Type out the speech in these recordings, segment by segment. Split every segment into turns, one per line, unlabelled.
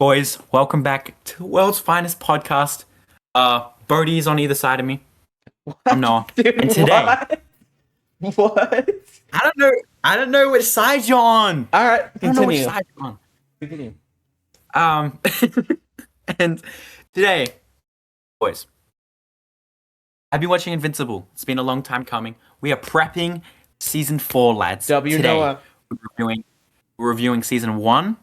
Boys, welcome back to the world's finest podcast. Bodhi is on either side of me. I'm Noah.
Dude,
And today,
what?
I don't know which side you're on.
All right,
I don't know which
continue.
side you're on.
Continue.
And today, boys, I've been watching Invincible. It's been a long time coming. We are prepping season 4, lads.
W
Today,
Noah.
we're reviewing season 1,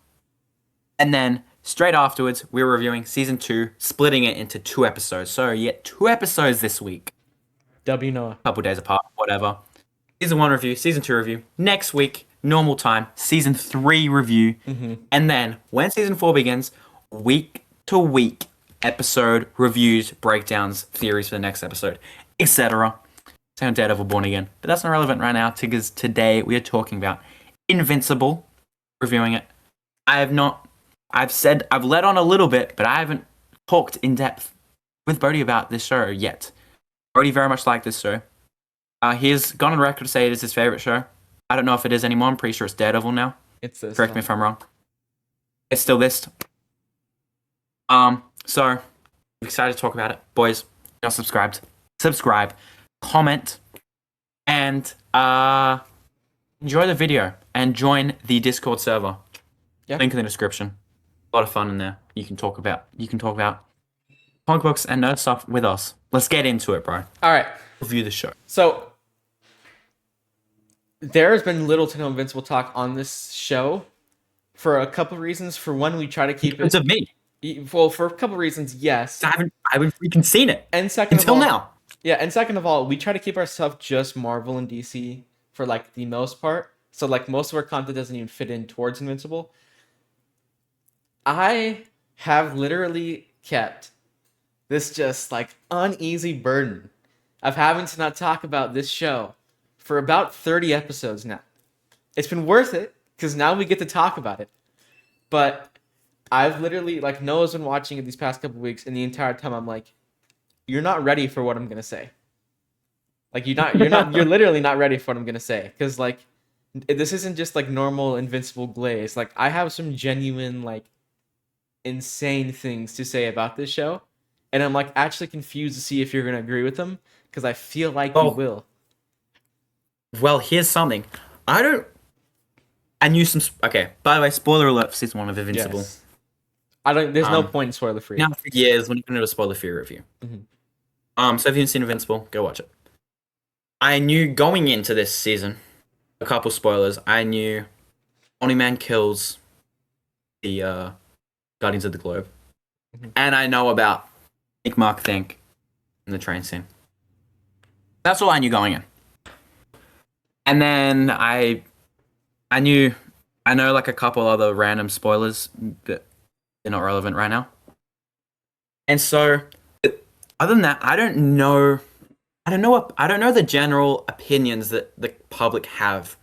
and then straight afterwards, we're reviewing season 2, splitting it into 2 episodes. So you get 2 episodes this week.
W Noah.
Couple days apart, whatever. Season 1 review, season 2 review. Next week, normal time, season 3 review. And then when season 4 begins, week to week episode reviews, breakdowns, theories for the next episode, etc. Same Daredevil Born Again. But that's not relevant right now because today we are talking about Invincible, reviewing it. I've led on a little bit, but I haven't talked in depth with Bodhi about this show yet. Bodhi very much liked this show. He's gone on record to say it is his favorite show. I don't know if it is anymore. I'm pretty sure it's Daredevil now.
It's this.
Correct me if I'm wrong. It's still this. So I'm excited to talk about it, boys. You're subscribe, comment, and enjoy the video and join the Discord server.
Yeah.
Link in the description. A lot of fun in there. You can talk about comic books and nerd stuff with us. Let's get into it, bro.
All right.
Review the show.
So there has been little to no Invincible talk on this show for a couple of reasons. For one, we try to keep
It's
it.
of me.
Well, for a couple of reasons, yes.
I haven't freaking seen it
And second
until
of all,
now.
Yeah, and second of all, we try to keep ourselves just Marvel and DC for like the most part. So like most of our content doesn't even fit in towards Invincible. I have literally kept this just like uneasy burden of having to not talk about this show for about 30 episodes now. It's been worth it because now we get to talk about it. But I've literally, like, Noah's been watching it these past couple weeks, and the entire time I'm like, you're not ready for what I'm gonna say. Like you're literally not ready for what I'm gonna say. Cause like this isn't just like normal Invincible glaze. Like I have some genuine, like, insane things to say about this show. And I'm like actually confused to see if you're gonna agree with them. Cause I feel like you will.
Well, here's something. I knew some. Okay, by the way, spoiler alert for season 1 of Invincible.
Yes. There's no point in spoiler free.
Now for years, when you're going to do a spoiler free review. So if you haven't seen Invincible, go watch it. I knew going into this season, a couple spoilers. I knew Omni-Man kills the Guardians of the Globe, and I know about Nick Mark Think in the train scene. That's all I knew going in. And then I know like a couple other random spoilers, but they're not relevant right now. And so, other than that, I don't know the general opinions that the public have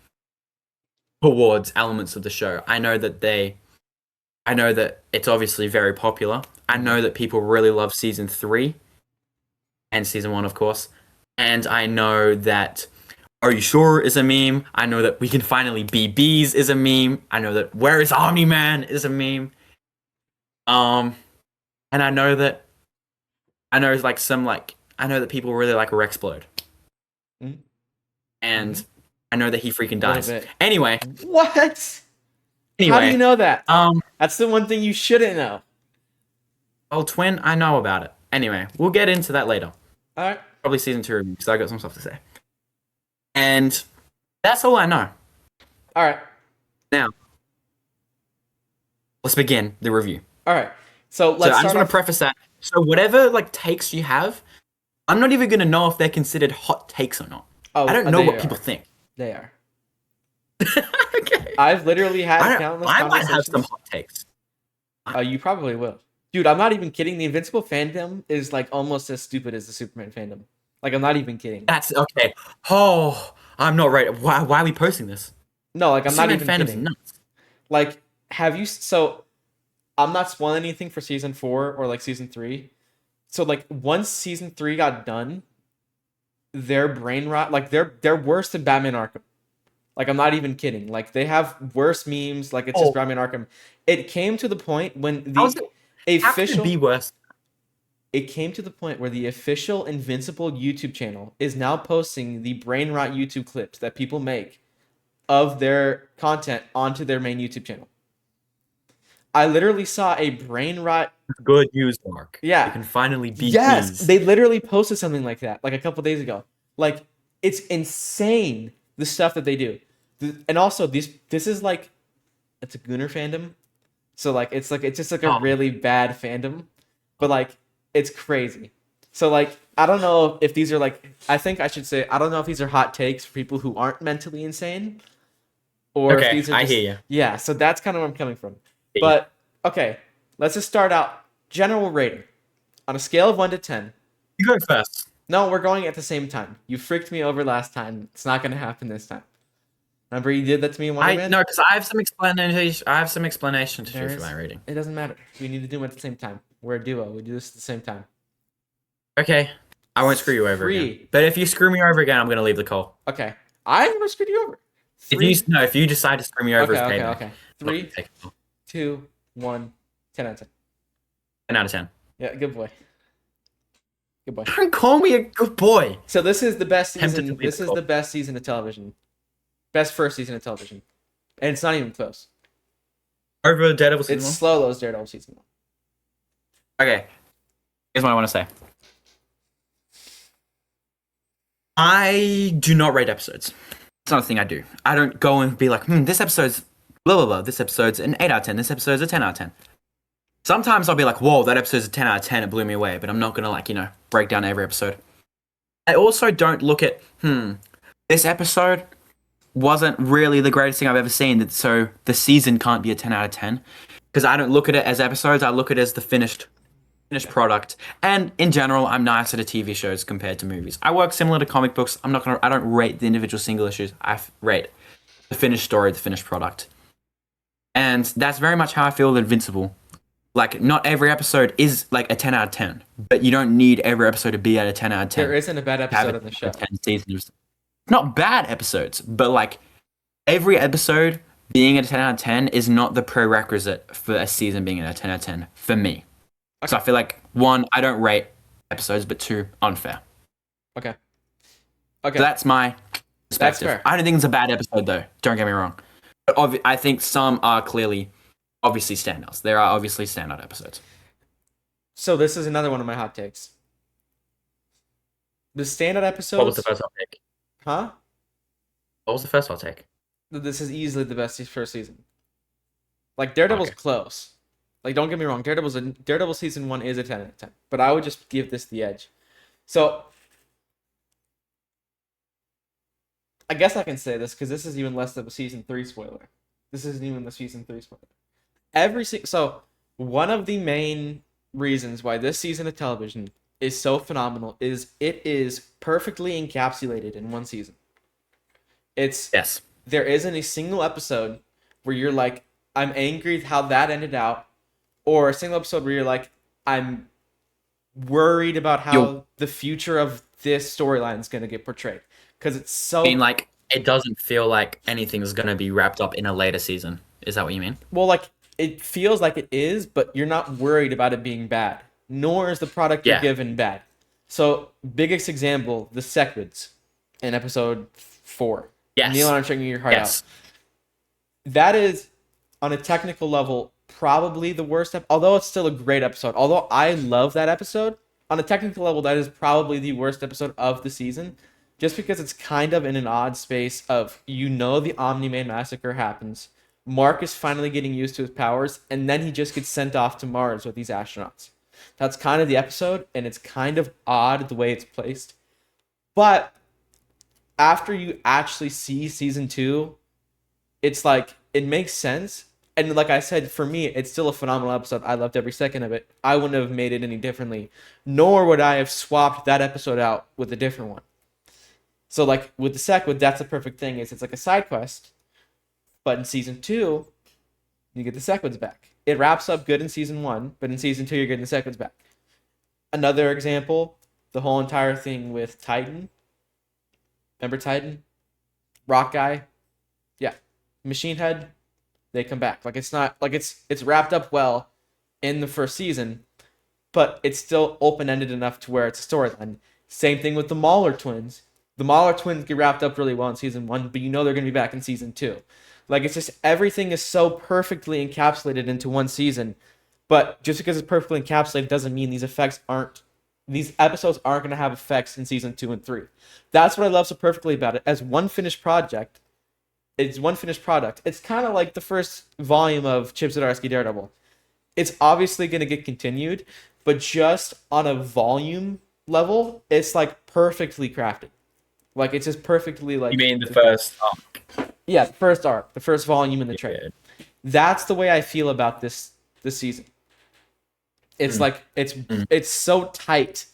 towards elements of the show. I know that it's obviously very popular. I know that people really love season 3 and season 1, of course. And I know that Are You Sure is a meme. I know that We Can Finally Be Bees is a meme. I know that Where is Omni-Man is a meme. And I know that people really like Rexplode. And I know that he freaking dies. Anyway.
What? How do you know that? That's the one thing you shouldn't know.
Oh, Twin, I know about it. Anyway, we'll get into that later.
Alright.
Probably season 2 review, because I got some stuff to say. And that's all I know.
Alright.
Now, let's begin the review.
Alright. So
I just want to preface that. So whatever like takes you have, I'm not even going to know if they're considered hot takes or not. I don't know what people think.
They are.
Okay.
I've literally had countless
I might
conversations.
have some hot takes.
Oh, you probably will. Dude, I'm not even kidding. The Invincible fandom is like almost as stupid as the Superman fandom. Like, I'm not even kidding.
That's okay. Oh, I'm not right. Why are we posting this?
No, like, I'm not even
fandom's
kidding.
nuts.
Like, so I'm not spoiling anything for season 4 or like season 3. So like once season 3 got done, their brain rot, like they're worse than Batman Arkham. Like, I'm not even kidding. Like, they have worse memes. Like, it's just
Oh,
Batman Arkham. It came to the point when
how is
the
it? How can it be
official
worse?
it came to the point where the official Invincible YouTube channel is now posting the brain rot YouTube clips that people make of their content onto their main YouTube channel. I literally saw a brain rot.
Good news, Mark. You
Yeah.
can finally beat
Yes,
these.
they literally posted something like that like a couple days ago. Like, it's insane the stuff that they do. And also this is like, it's a Gooner fandom. So like it's just like a
Oh,
really bad fandom, but like it's crazy. So like I don't know if these are like, I think I should say I don't know if these are hot takes for people who aren't mentally insane, or if
okay,
these are
I
just,
hear you.
yeah. So that's kind of where I'm coming from. But okay, let's just start out general rating on a scale of 1 to 10.
You go first.
No, we're going at the same time. You freaked me over last time. It's not gonna happen this time. Remember you did that to me in Wonder
I
Man?
no, because I have some explanation. I have some explanation to
There
do for
is.
my rating.
It doesn't matter. We need to do them at the same time. We're a duo. We do this at the same time.
Okay, I won't screw you over again.
3.
But if you screw me over again, I'm gonna leave the call.
Okay. I'm gonna screw you over.
If you
3.
no, if you decide to screw me over,
Okay,
it's
okay,
payback.
okay.
I'm not
3,
gonna take it.
2, 1. 10 out of 10.
10 out of 10.
Yeah, good boy. Good boy.
Don't call me a good boy.
So this is the best
Tempted to
season.
leave
This
the
is
call.
the best season of television. Best first season of television. And it's not even close.
Over Daredevil
It's
season
slow as Daredevil season 1.
1. Okay, here's what I want to say. I do not rate episodes. It's not a thing I do. I don't go and be like, this episode's blah blah blah. This episode's an 8 out of 10. This episode's a 10 out of 10. Sometimes I'll be like, whoa, that episode's a 10 out of 10. It blew me away. But I'm not gonna break down every episode. I also don't look at, this episode wasn't really the greatest thing I've ever seen, so the season can't be a 10 out of 10. Because I don't look at it as episodes, I look at it as the finished product. And in general, I'm nicer to TV shows compared to movies. I work similar to comic books. I don't rate the individual single issues. Rate the finished story, the finished product. And that's very much how I feel with Invincible. Like, not every episode is like a 10 out of 10, but you don't need every episode to be at a 10 out of 10.
There isn't a bad episode on the show.
10 seasons. Not bad episodes, but like every episode being at a 10 out of 10 is not the prerequisite for a season being at a 10 out of 10 for me. Okay. So I feel like, 1, I don't rate episodes, but 2, unfair.
Okay.
So that's my perspective.
That's fair.
I don't think it's a bad episode, though. Don't get me wrong. But I think some are obviously standouts. There are obviously standout episodes.
So this is another one of my hot takes. The standout episodes.
What was the first hot take?
Huh?
What was the first hot take?
This is easily the best first season. Like, Daredevil's close. Like, don't get me wrong, Daredevil season 1 is a 10 out of 10. But I would just give this the edge. So I guess I can say this because this is even less of a season 3 spoiler. This isn't even the season 3 spoiler. So one of the main reasons why this season of television is so phenomenal is it is perfectly encapsulated in one season.
Yes.
There isn't a single episode where you're like, I'm angry how that ended out, or a single episode where you're like, I'm worried about how the future of this storyline is going to get portrayed. Because it's so...
I mean, like, it doesn't feel like anything's going to be wrapped up in a later season. Is that what you mean?
Well, like, it feels like it is, but you're not worried about it being bad. Nor is the product you're given bad. So, biggest example, the Sequids in episode 4.
Yes.
Neil Armstrong, your heart out. That is, on a technical level, probably the worst. Although it's still a great episode. Although I love that episode, on a technical level, that is probably the worst episode of the season. Just because it's kind of in an odd space of, the Omni-Man massacre happens. Mark is finally getting used to his powers, and then he just gets sent off to Mars with these astronauts. That's kind of the episode, and it's kind of odd the way it's placed. But after you actually see season 2, it's like, it makes sense. And like I said, for me, it's still a phenomenal episode. I loved every second of it. I wouldn't have made it any differently. Nor would I have swapped that episode out with a different one. So like with the Sequid, that's the perfect thing. It's like a side quest. But in season 2, you get the Sequids back. It wraps up good in season 1, but in season 2, you're getting the Sequids back. Another example, the whole entire thing with Titan. Remember Titan? Rock guy. Yeah, Machine Head, they come back. Like it's not like it's wrapped up well in the first season, but it's still open ended enough to where it's a storyline. Same thing with the Mauler twins. The Mauler twins get wrapped up really well in season one, but you know they're gonna be back in season two. Like it's just everything is so perfectly encapsulated into one season. But just because it's perfectly encapsulated doesn't mean these episodes aren't gonna have effects in season 2 and 3. That's what I love so perfectly about it. As one finished project, it's one finished product. It's kind of like the first volume of Chip Zdarsky Daredevil. It's obviously going to get continued, but just on a volume level, it's like perfectly crafted. Like it's just perfectly like
You mean the first arc?
yeah, the first arc, the first volume in the trade.
Yeah.
That's the way I feel about this season. It's like it's so tight.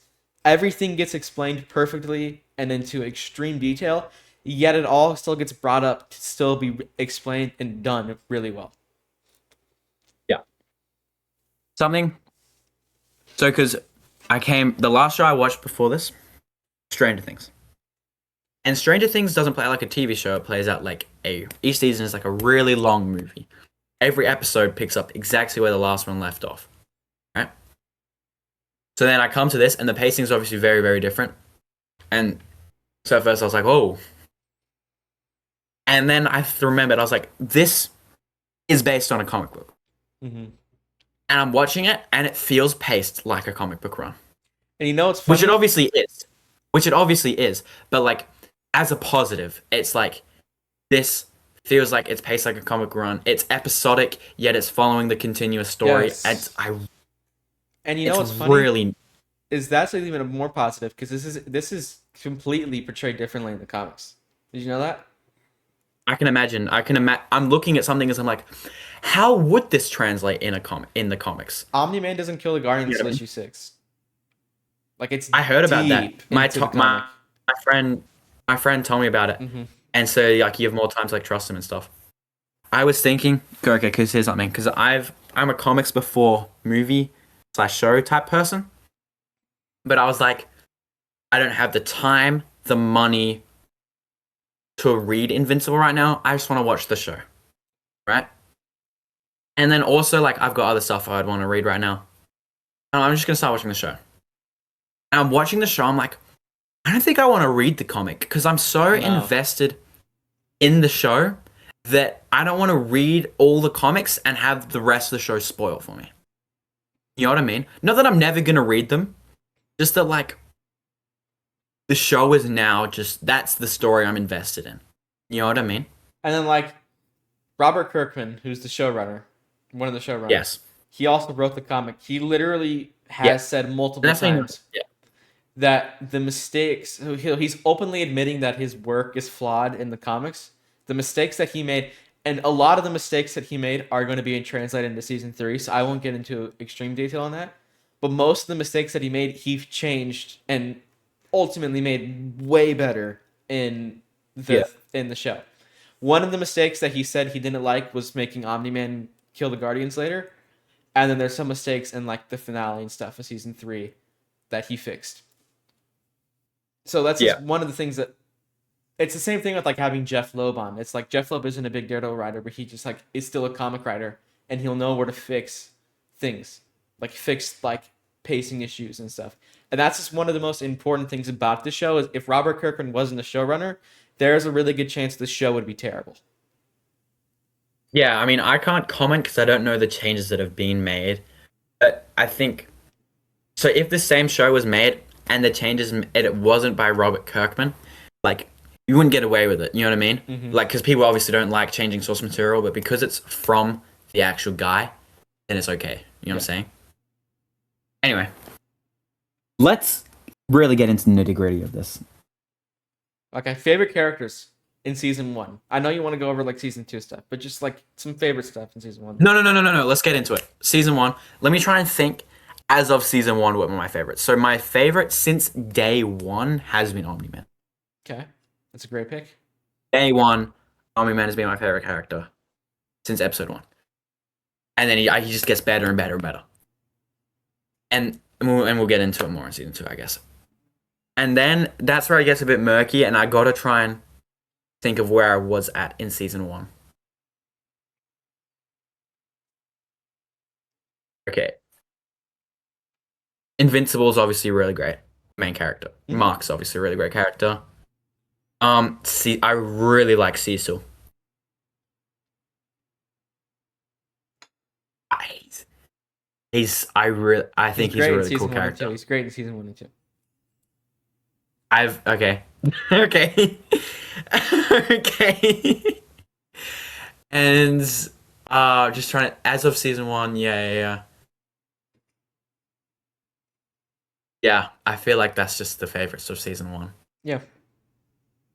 Everything gets explained perfectly and into extreme detail, yet it all still gets brought up to still be explained and done really well.
Yeah. Something. So, because the last show I watched before this, Stranger Things. And Stranger Things doesn't play like a TV show. It plays out like each season is like a really long movie. Every episode picks up exactly where the last one left off. Right? So then I come to this, and the pacing is obviously very, very different. And so at first I was like, oh. And then I remembered, I was like, this is based on a comic book.
Mm-hmm.
And I'm watching it, and it feels paced like a comic book run.
And you know what's funny?
Which it obviously is. Which it obviously is. But like, as a positive, it's like, this feels like it's paced like a comic run. It's episodic, yet it's following the continuous story.
Yes. And you know what's funny?
Really
is that's even more positive because this is completely portrayed differently in the comics. Did you know that?
I can imagine. I'm looking at something as I'm like, how would this translate in the comics?
Omni-Man doesn't kill the Guardians until
Yeah.
issue 6. Like it's
I heard about that.
deep into the
My
comic.
friend told me about it,
Mhm.
and so like you have more time to like trust him and stuff. I was thinking, okay, because here's something, because I'm a comics before movie / show type person, but I was like, I don't have the time, the money to read Invincible right now. I just want to watch the show, right? And then also like I've got other stuff I'd want to read right now. And I'm just gonna start watching the show. And I'm watching the show. I'm like, I don't think I want to read the comic because I'm so invested in the show that I don't want to read all the comics and have the rest of the show spoil for me. You know what I mean? Not that I'm never gonna read them, just that like the show is now just that's the story I'm invested in. You know what I mean?
And then like Robert Kirkman, who's the showrunner, one of the showrunners.
Yes.
He also wrote the comic. He literally has said multiple times that the mistakes he's openly admitting that his work is flawed in the comics. The mistakes that he made, and a lot of the mistakes that he made are going to be translated into season 3, so I won't get into extreme detail on that. But most of the mistakes that he made, he changed and ultimately made way better in the show. One of the mistakes that he said he didn't like was making Omni-Man kill the Guardians later. And then there's some mistakes in like the finale and stuff of season 3 that he fixed. So that's just one of the things that it's the same thing with like having Jeff Loeb on. It's like Jeff Loeb isn't a big Daredevil writer, but he just like is still a comic writer and he'll know where to fix things. Like fix like pacing issues and stuff. And that's just one of the most important things about the show is if Robert Kirkman wasn't the showrunner, there's a really good chance the show would be terrible.
Yeah, I mean, I can't comment because I don't know the changes that have been made. But I think so. If the same show was made and the changes it wasn't by Robert Kirkman, like you wouldn't get away with it. You know what I mean?
Mm-hmm.
Like because people obviously don't like changing source material, but because it's from the actual guy, then it's okay. You know what I'm saying? Anyway, let's really get into the nitty-gritty of this.
Okay, favorite characters in season 1. I know you want to go over like season 2 stuff, but just like some favorite stuff in season 1.
No. Let's get into it. Season 1. Let me try and think as of season 1 what were my favorites. So my favorite since day 1 has been Omni-Man.
Okay, that's a great pick.
Day 1, Omni-Man has been my favorite character since episode 1. And then he just gets better and better and better. And we'll get into it more in season 2, I guess. And then that's where it gets a bit murky, and I gotta try and think of where I was at in season 1. Okay. Invincible is obviously really great. Main character.
Mhm.
Mark's obviously a really great character. See, I really like Cecil. I, I
He's
think he's a
great in
really cool
season 1 and 2.
character.
He's great in season 1 and 2.
Okay. Okay. Okay. And just trying to, as of season 1, yeah. Yeah, I feel like that's just the favorites of season 1.
Yeah.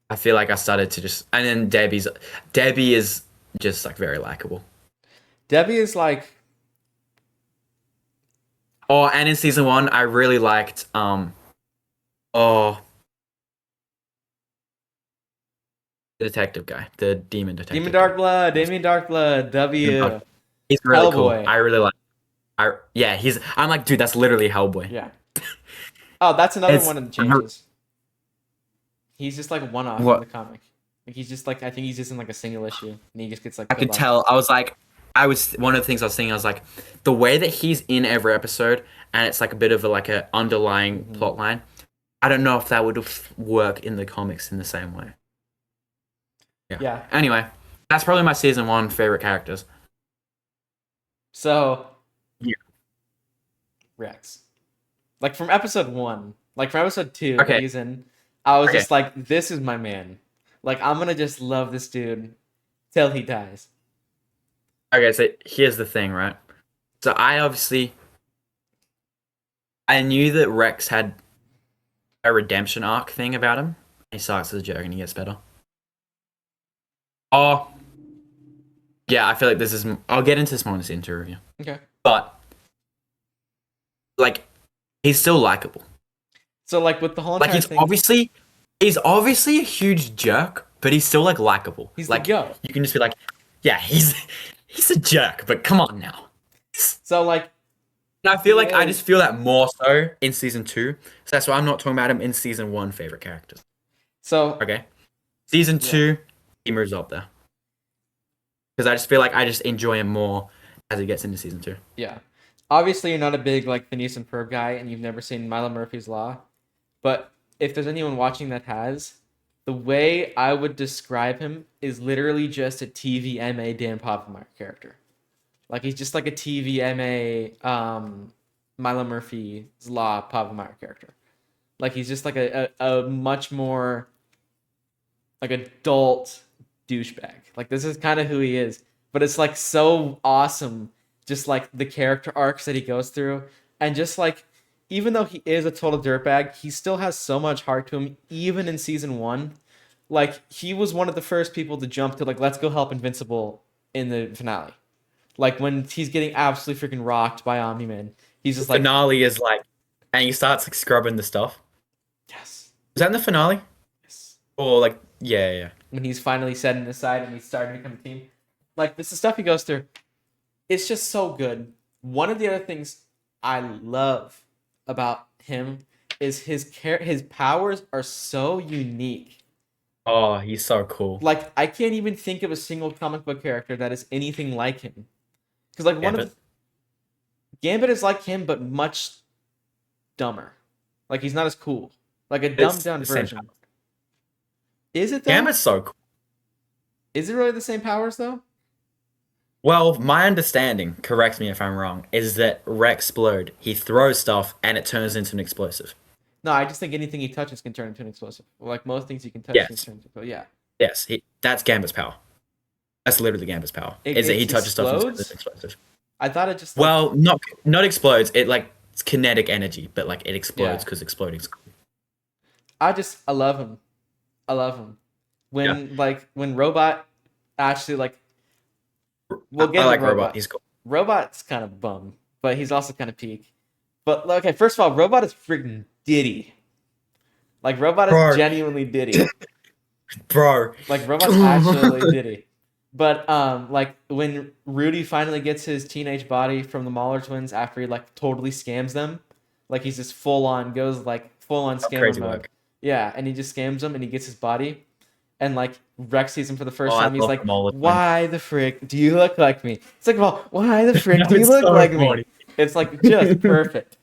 I feel like I started to just, and then Debbie is just like very likable.
Debbie is like,
Oh, and in season 1, I really liked oh, the detective guy, the demon detective.
Demon Darkblood, Damien Darkblood, W,
He's really cool.
Hellboy.
I really like. Yeah, I'm like, dude, that's literally Hellboy.
Yeah. Oh, that's another
It's
one of the changes. He's just like one off in
what
the comic. Like he's just like I think he's just in like a single issue and he just gets like
I
killed
could
off.
tell. I was one of the things I was thinking. I was like, the way that he's in every episode, and it's like a bit of a underlying plot line. I don't know if that would work in the comics in the same way.
Yeah.
Anyway, that's probably my season 1 favorite characters.
So
Yeah.
Rex. Like from episode 1, like from episode 2 that
Okay.
he's in, I was
Okay.
just like, this is my man. Like I'm gonna just love this dude till he dies.
Okay, so here's the thing, right? So I knew that Rex had a redemption arc thing about him. He starts as a jerk and he gets better. Oh, yeah, I feel like this is. I'll get into this more in this interview.
Okay.
But, like, he's still likable.
So like with the whole
Like,
entire thing,
he's obviously a huge jerk, but he's still, like, likable.
he's
like,
the go.
you can just be like, yeah, he's a jerk, but come on now.
So like
And I feel like I
Yeah.
just feel that more so in season 2. So that's why I'm not talking about him in season 1 favorite characters.
so
Okay. Season 2, he moves up there. Because I just feel like I just enjoy him more as he gets into season 2.
yeah. Obviously you're not a big like Phineas and Ferb guy and you've never seen Milo Murphy's Law. But if there's anyone watching that has, the way I would describe him is literally just a TVMA Dan Povenmire character. Like he's just like a TVMA Milo Murphy's Law Povenmire character. Like he's just like a much more like adult douchebag. Like this is kind of who he is. But it's like so awesome, just like the character arcs that he goes through, and just like even though he is a total dirtbag, he still has so much heart to him. Even in season 1, like he was one of the first people to jump to like let's go help Invincible in the finale. Like when he's getting absolutely freaking rocked by Omni-Man, he's just like
Finale is like, and he starts like scrubbing the stuff.
yes,
Is that in the finale?
yes.
Or like, yeah.
When he's finally setting aside and he's starting to become a team. Like this is stuff he goes through. It's just so good. One of the other things I love about him is his powers are so unique.
Oh, he's so cool.
Like I can't even think of a single comic book character that is anything like him. Because like Gambit is like him, but much dumber. Like he's not as cool. Like a dumbed down
the same
version.
power.
Is it though?
Gambit's so cool.
Is it really the same powers though?
Well, my understanding, correct me if I'm wrong, is that Rexplode, he throws stuff and it turns into an explosive.
No, I just think anything he touches can turn into an explosive. Like most things you can touch
Yes.
can turn into explosive. Yeah.
Yes, that's Gambit's power. That's literally Gambit's power. Is that he touches stuff and turns into an explosive.
I thought it just
Well, not explodes. It like it's kinetic energy, but like it explodes
Yeah.
because exploding's cool.
I love him. I love him. When Robot actually like we'll get
I
to
like Robot. He's cool.
Robot's kind of bum, but he's also kind of peak. But okay, first of all, Robot is freaking Diddy. Like Robot is
Bro.
genuinely Diddy.
Bro.
Like Robot's actually Diddy. But like when Rudy finally gets his teenage body from the Mahler twins after he like totally scams them, like he's just full on scammer
Crazy
mode.
work.
Yeah, and he just scams them and he gets his body. and like Rex sees him for the first
Oh, I
time. He's
love
like,
the Mola twins.
"Why the frick do you look like me?" It's like, "Well, why the frick
No,
do you
it's
look
so
like
funny.
me?" It's like just perfect.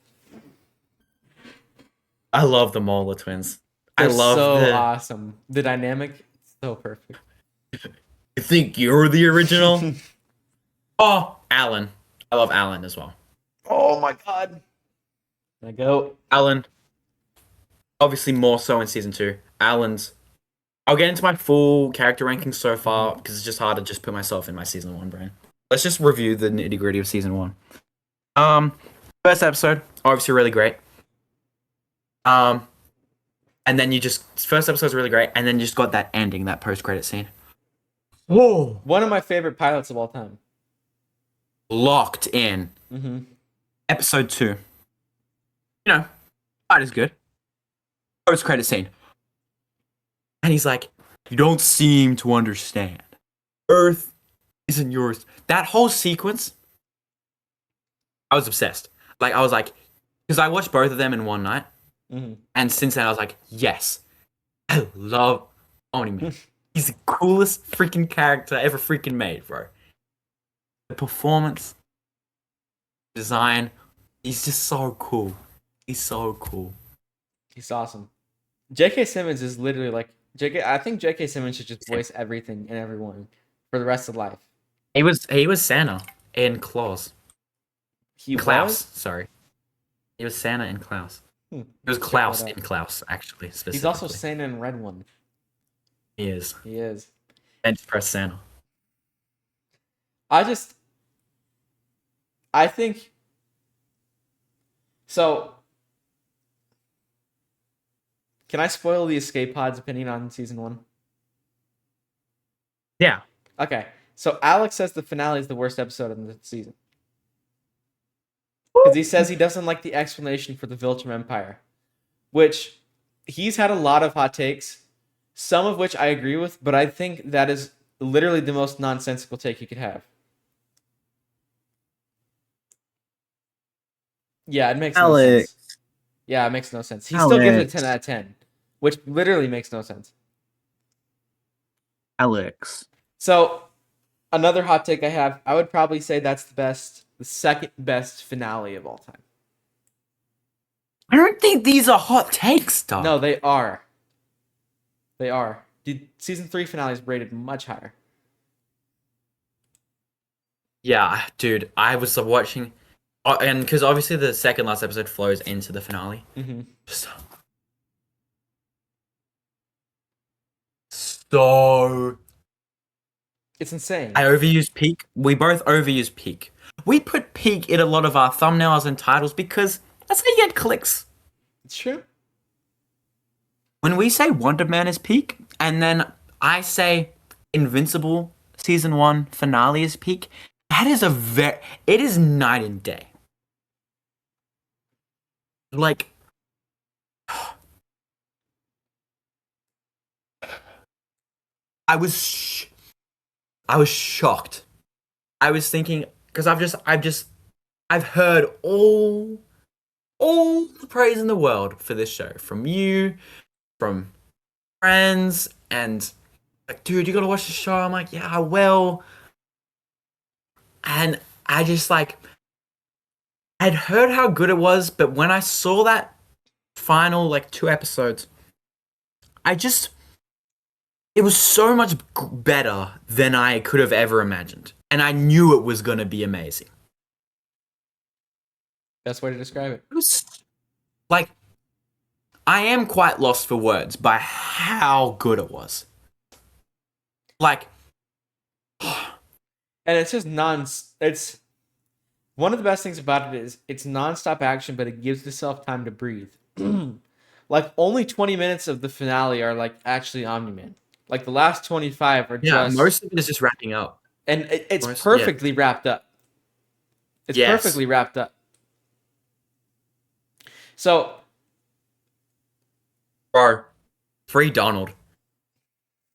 I love the Mola twins. I
They're
love
so
the.
awesome. The dynamic, so perfect.
You think you're the original? Oh, Alan. I love Alan as well.
Oh my god. I go.
Alan, obviously more so in season 2. Alan's. I'll get into my full character rankings so far because it's just hard to just put myself in my season 1 brain. Let's just review the nitty gritty of season 1. Um, First episode, obviously really great. Um, and then first episode's really great, and then you just got that ending, that post credit scene. Whoa!
One of my favorite pilots of all time.
Locked in.
Mm-hmm.
Episode 2. You know, that is good. Post credit scene. And he's like, "You don't seem to understand. Earth isn't yours." That whole sequence, I was obsessed. Like, I was like, because I watched both of them in one night.
Mm-hmm.
And since then, I was like, yes, I love Omni-Man. He's the coolest freaking character ever freaking made, bro. The performance, design, he's just so cool. He's so cool.
He's awesome. J.K. Simmons is literally like I think J.K. Simmons should just voice everything and everyone for the rest of life.
He was Santa in Klaus.
He
Klaus,
was.
sorry. He was Santa in Klaus.
Hmm.
He was
Check
Klaus
that out.
in Klaus, actually, specifically.
He's also Santa in Red One.
He is.
He is.
Bench press Santa.
I think. So. Can I spoil the Escape Pod's opinion on season 1?
Yeah.
Okay. So Alex says the finale is the worst episode in the season. Because he says he doesn't like the explanation for the Viltrum Empire. Which he's had a lot of hot takes, some of which I agree with, but I think that is literally the most nonsensical take you could have. Yeah, it makes no sense. Yeah, it makes no sense. He still gives it a 10 out of 10, which literally makes no sense.
Alex.
So, another hot take I have, I would probably say that's the second best finale of all time.
I don't think these are hot takes, dog.
No, they are. They are. Season 3 finale is rated much higher.
Yeah, dude, I was watching, and because obviously the second last episode flows into the finale.
Mm-hmm.
So
It's insane.
I overuse peak. We both overuse peak. We put peak in a lot of our thumbnails and titles because that's how you get clicks.
It's true.
When we say Wonder Man is peak, and then I say Invincible season 1 finale is peak, that is it is night and day. Like, I was shocked. I was thinking, because I've heard all the praise in the world for this show from you, from friends, and like, dude, you gotta watch the show. I'm like, yeah, I will. And I just like, I'd heard how good it was, but when I saw that final like 2 episodes, it was so much better than I could have ever imagined. And I knew it was gonna be amazing.
Best way to describe it.
It was like, I am quite lost for words by how good it was. Like,
And it's just it's one of the best things about it is it's nonstop action, but it gives itself time to breathe. Like only 20 minutes of the finale are like actually Omni-Man. Like the last 25 are
yeah,
just
most of it is just wrapping up.
and it's
most-
perfectly wrapped up. It's
Yes.
perfectly wrapped up. So
Bro, free Donald.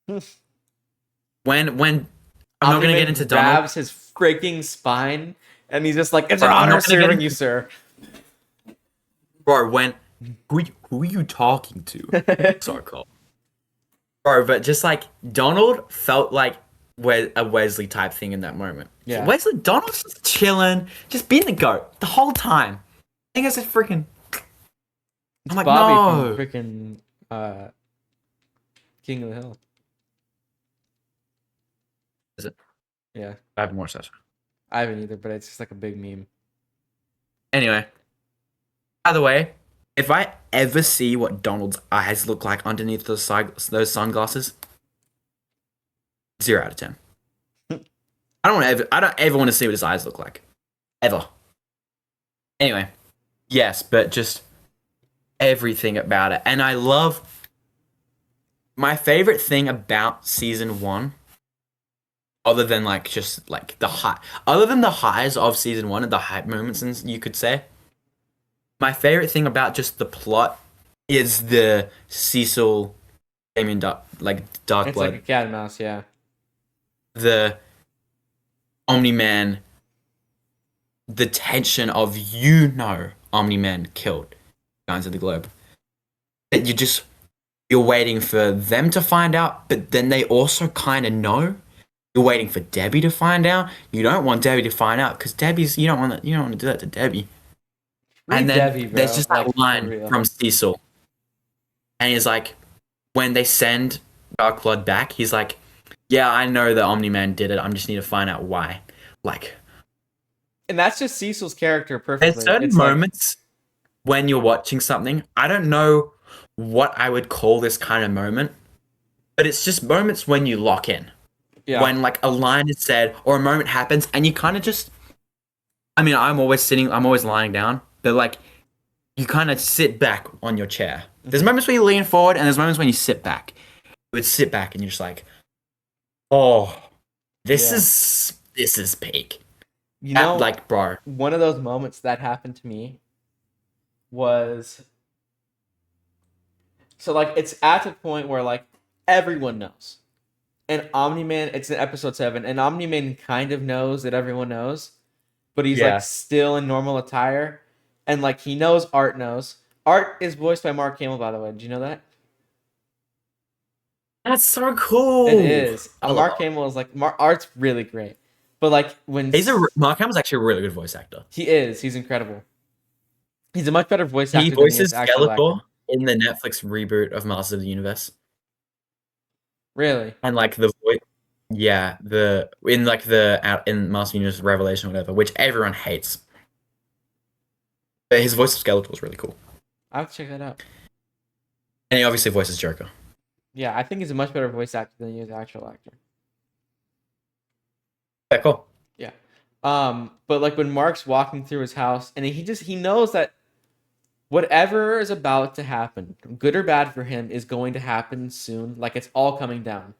when I'm not gonna
Omni-Man
get into Donald.
grabs his freaking spine, and he's just like, "It's
Bro,
an
I'm
honor
not gonna get
serving
into-
you, sir."
Bro, who are you talking to? So cool. bro. But just like Donald felt like a Wesley type thing in that moment.
Yeah.
Donald's just chilling, just being the goat the whole time. I think it's a freaking.
It's
I'm like,
Bobby from
no.
freaking King of the Hill.
Is it?
Yeah.
I have more such.
I haven't either, but it's just like a big meme.
Anyway, by the way, if I ever see what Donald's eyes look like underneath those sunglasses, 0 out of 10. I don't ever want to see what his eyes look like, ever. Anyway, yes, but just everything about it, and I love my favorite thing about season one, other than like just like other than the highs of season one and the hype moments, and you could say. My favorite thing about just the plot is the Cecil, Damien, Dark
It's like
Blood,
a cat and mouse, yeah.
the Omni Man, the tension of Omni Man killed Guardians of the Globe. That you're waiting for them to find out, but then they also kind of know. You're waiting for Debbie to find out. You don't want Debbie to find out because you don't want to do that to Debbie.
Free
And then
Debbie,
there's
bro.
just
Like,
that
for
line
real.
from Cecil. And he's like, when they send Dark Blood back, he's like, yeah, I know the Omni Man did it. I just need to find out why. Like,
And that's just Cecil's character
there's
perfectly.
certain
It's like,
moments when you're watching something. I don't know what I would call this kind of moment, but it's just moments when you lock in.
yeah.
When like a line is said or a moment happens and you kind of just, I mean, I'm always lying down, but like, you kind of sit back on your chair. There's moments where you lean forward, and there's moments when you sit back. You would sit back, and you're just like, "Oh,
Yeah.
this is peak."
You know,
Like, bro,
one of those moments that happened to me was so like it's at the point where like everyone knows. And Omni-Man, it's in episode 7, and Omni-Man kind of knows that everyone knows, but he's like
yeah,
still in normal attire. And like he knows Art knows. Art is voiced by Mark Hamill, by the way. Did you know that?
that's so cool.
It is.
I love
Mark Hamill is like Art's really great. But like when
Mark Hamill's actually a really good voice actor.
he's incredible. He's a much better voice
He
actor than he is
voices
actual actor.
Skeletor in the Netflix reboot of Masters of the Universe,
Really?
and like the voice, yeah, the in like the out in Masters of the Universe Revelation or whatever, which everyone hates. But his voice of Skeletor is really cool.
I'll have to check that out.
And he obviously voices Joker.
Yeah, I think he's a much better voice actor than he is actual actor.
Yeah, cool.
Yeah. But like when Mark's walking through his house and he knows that whatever is about to happen, good or bad for him, is going to happen soon. Like it's all coming down.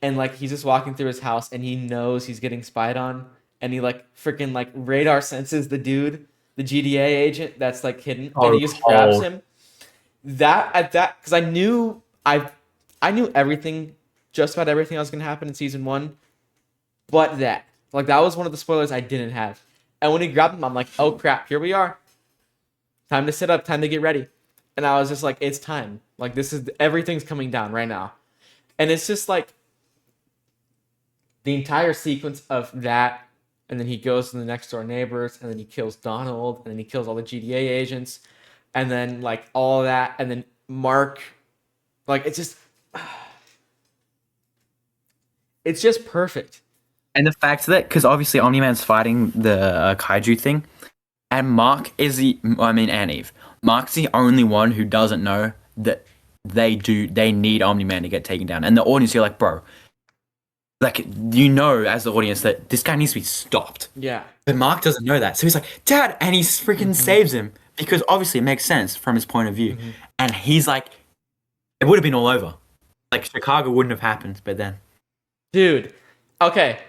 And like he's just walking through his house and he knows he's getting spied on. And he like freaking like radar senses the dude, the GDA agent that's like hidden, and he just grabs him. Because I knew everything, just about everything that was gonna happen in season 1, but that was one of the spoilers I didn't have. And when he grabbed him, I'm like, oh crap, here we are. Time to sit up, time to get ready. And I was just like, it's time. Like everything's coming down right now. And it's just like the entire sequence of that, and then he goes to the next door neighbors, and then he kills Donald, and then he kills all the GDA agents, and then like all of that, and then Mark, like it's just perfect.
And the fact that, because obviously Omni-Man's fighting the kaiju thing, and and Eve. Mark's the only one who doesn't know that they need Omni-Man to get taken down. And the audience, you're like, bro, like, as the audience, that this guy needs to be stopped.
Yeah.
But Mark doesn't know that. So he's like, Dad, and he freaking saves him. Because obviously it makes sense from his point of view. And he's like, it would have been all over. Like, Chicago wouldn't have happened, but then.
Dude, okay.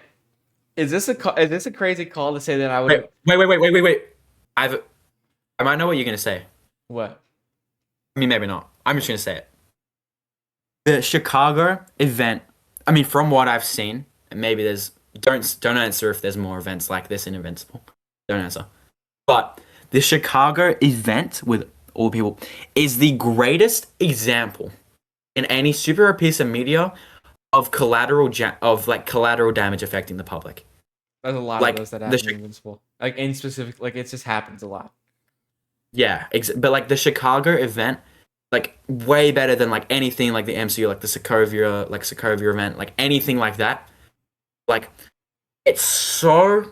Is this a crazy call to say that I would?
Wait. I might know what you're gonna say.
What?
I mean, maybe not. I'm just gonna say it. The Chicago event. I mean, from what I've seen, and maybe there's don't answer if there's more events like this in Invincible. Don't answer. But the Chicago event with all people is the greatest example in any superhero piece of media of collateral damage affecting the public.
There's a lot of
Like
those that
the
happen in Invincible. Like in specific, like it just happens a lot.
Yeah, but like the Chicago event, like way better than like anything like the MCU, like the Sokovia event, like anything like that. Like it's so,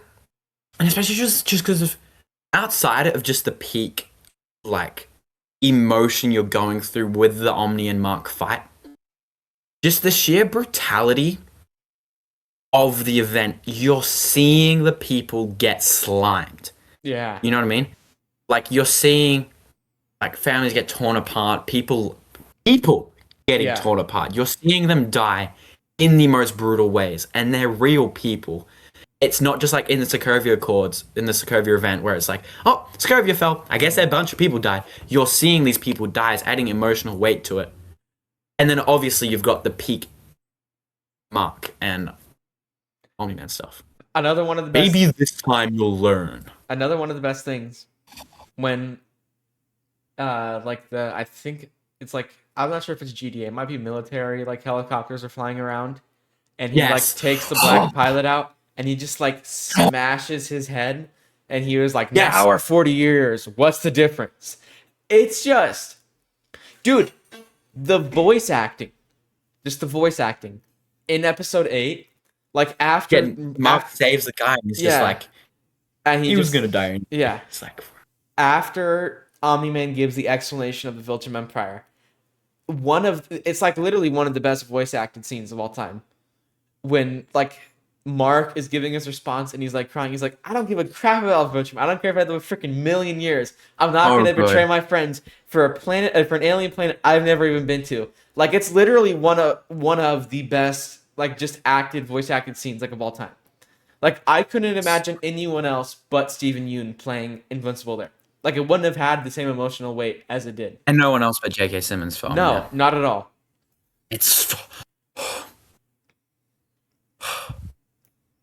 and especially just because of outside of just the peak, like emotion you're going through with the Omni and Mark fight, just the sheer brutality of the event. You're seeing the people get slimed.
Yeah.
You know what I mean? Like you're seeing like families get torn apart, people getting
Yeah.
torn apart. You're seeing them die in the most brutal ways, and they're real people. It's not just like in the Sokovia Accords, in the Sokovia event, where it's like, oh, Sokovia fell. I guess a bunch of people died. You're seeing these people die, it's adding emotional weight to it. And then obviously you've got the peak Mark and Omni-Man stuff.
Another one of the best.
Maybe this time you'll learn.
Another one of the best things when, like I think it's like I'm not sure if it's GDA. It might be military. Like helicopters are flying around, and he like
Yes.
takes the black pilot out, and he just like smashes his head, and he was like,
Yes.
"Now or 40 years? What's the difference?" It's just, dude, the voice acting, just the voice acting in episode 8, like after
Mark saves the guy, and he's just
Yeah.
like,
and
he was gonna die.
Yeah.
It's like,
After Omni-Man gives the explanation of the Viltrum Empire, it's like literally one of the best voice acted scenes of all time. When like Mark is giving his response and he's like crying, he's like, I don't give a crap about Viltrum. I don't care if I live a freaking million years. I'm not gonna betray my friends for an alien planet I've never even been to. Like it's literally one of the best like just voice acted scenes like of all time. Like I couldn't imagine anyone else but Steven Yeun playing Invincible there. Like it wouldn't have had the same emotional weight as it did.
and no one else but J.K. Simmons for
No,
Omni-Man.
not at all.
It's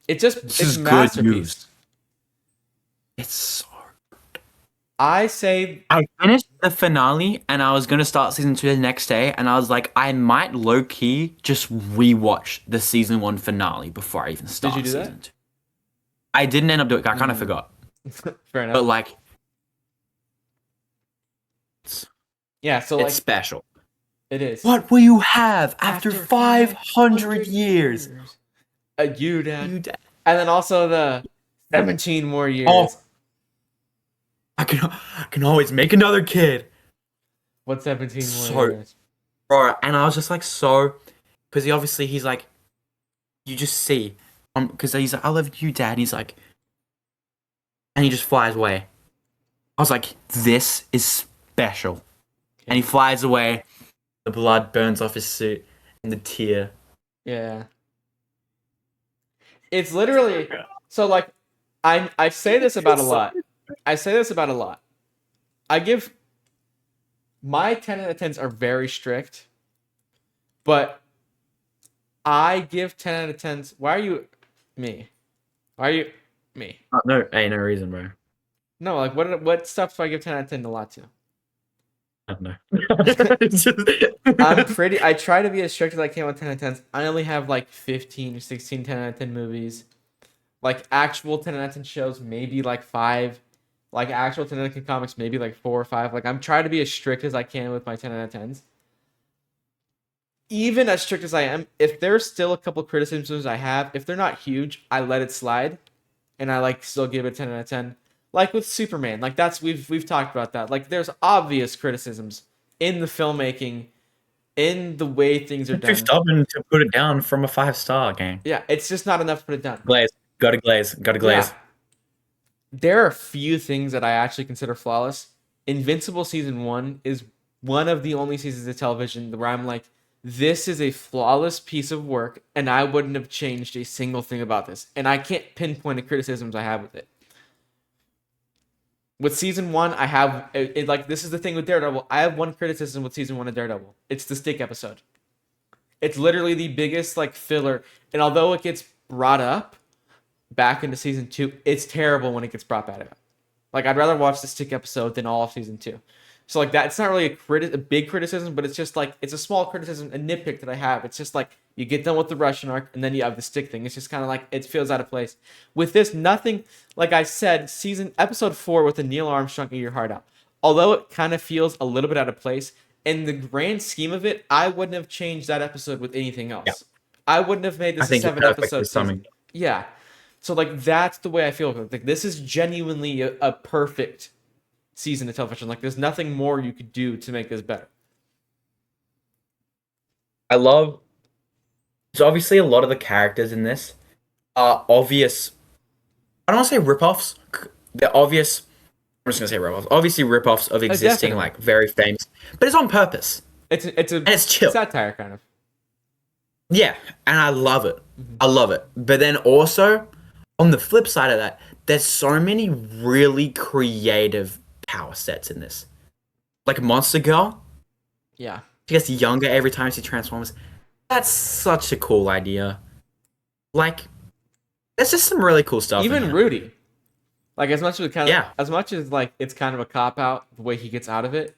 It's
is good
masterpiece.
news. It's so.
I say
I finished the finale and I was gonna start season 2 the next day, and I was like, I might low key just rewatch the season 1 finale before I even start
you do that?
season 2. I didn't end up doing it. I kind of forgot,
fair enough.
but like,
yeah, so
it's
like
special.
it is.
What will you have after 500 years?
You dad.
You dad.
And then also the 17 more years.
Oh. I can always make another kid.
What 17 more
So-
years?
Bro, and I was just like, because he's like, you just see, because he's like, I love you, Dad. And he's like, and he just flies away. I was like, this is special. And he flies away. The blood burns off his suit, and the tear.
Yeah. It's literally so like I say this about a lot. I give my 10 out of 10s are very strict, but I give 10 out of 10s. Why are you me? Why are you me?
No, ain't no reason, bro.
No, like what stuff do I give 10 out of 10 a lot to?
I don't know.
I try to be as strict as I can with 10 out of 10s. I only have like 15 or 16 10 out of 10 movies. Like actual 10 out of 10 shows, maybe like 5. Like actual 10 out of 10 comics, maybe like 4 or 5. Like I'm trying to be as strict as I can with my 10 out of 10s. Even as strict as I am, if there's still a couple criticisms I have, if they're not huge, I let it slide. And I like still give it 10 out of 10. Like with Superman, like that's we've talked about that. Like there's obvious criticisms in the filmmaking, in the way things are
Too
done.
stubborn to put it down from a 5-star game.
Yeah, it's just not enough to put it down.
Glaze. Gotta glaze.
Yeah. There are a few things that I actually consider flawless. Invincible season 1 is one of the only seasons of television where I'm like, this is a flawless piece of work, and I wouldn't have changed a single thing about this. And I can't pinpoint the criticisms I have with it. With season 1, I have like this is the thing with Daredevil. I have one criticism with season 1 of Daredevil. It's the stick episode. It's literally the biggest like filler, and although it gets brought up back into season 2, it's terrible when it gets brought back up. Like I'd rather watch the stick episode than all of season 2. So like that's not really a big criticism, but it's just like it's a small criticism, a nitpick that I have. It's just like you get done with the Russian arc, and then you have the stick thing. It's just kind of like it feels out of place. With this, nothing. Like I said, episode 4 with the Neil Armstrong "Eat Your Heart Out." Although it kind of feels a little bit out of place, in the grand scheme of it, I wouldn't have changed that episode with anything
Yeah,
else. I wouldn't have made
I
this a
think it's
7
perfect for
episode season.
summing.
Yeah. So like that's the way I feel. Like this is genuinely a perfect season of television. Like there's nothing more you could do to make this better.
I love. So obviously, a lot of the characters in this are obvious. I don't want to say rip-offs. They're obvious. I'm just gonna say rip-offs. Obviously, rip-offs of existing,
Definitely.
like very famous, but it's on purpose
It's a
and it's chill.
satire kind of.
Yeah, and I love it.
Mm-hmm.
I love it. But then also, on the flip side of that, there's so many really creative power sets in this. Like Monster Girl,
Yeah.
she gets younger every time she transforms. That's such a cool idea. Like, there's just some really cool stuff.
Even
in here.
Rudy. Like as much as
Yeah.
as much as like it's kind of a cop out the way he gets out of it,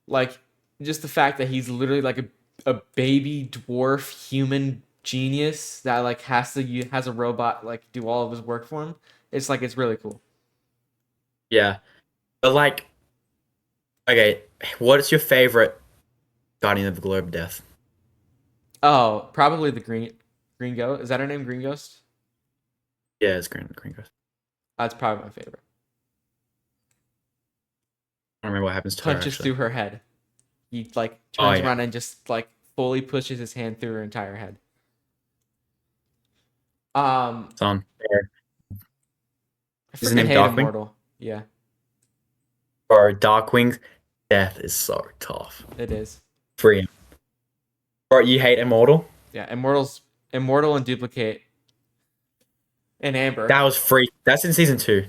like just the fact that he's literally like a baby dwarf human genius that like has a robot like do all of his work for him. It's like it's really cool.
Yeah. But like, okay, what's your favorite Guardian of the Globe death?
Oh, probably the Green Ghost. Is that her name, Green Ghost?
Yeah, it's Green Ghost.
That's probably my favorite.
I don't remember what happens to her,
Punches
actually.
through her head. He like
Oh,
turns
yeah.
around and just like fully pushes his hand through her entire head.
It's on there.
I
His
freaking
name
hate
Darkwing?
Immortal. Yeah,
Bro, Darkwing's death is so tough.
it is.
Free him. Bro, you hate Immortal?
Yeah, Immortal and Duplicate and Amber
That was free. That's in season 2.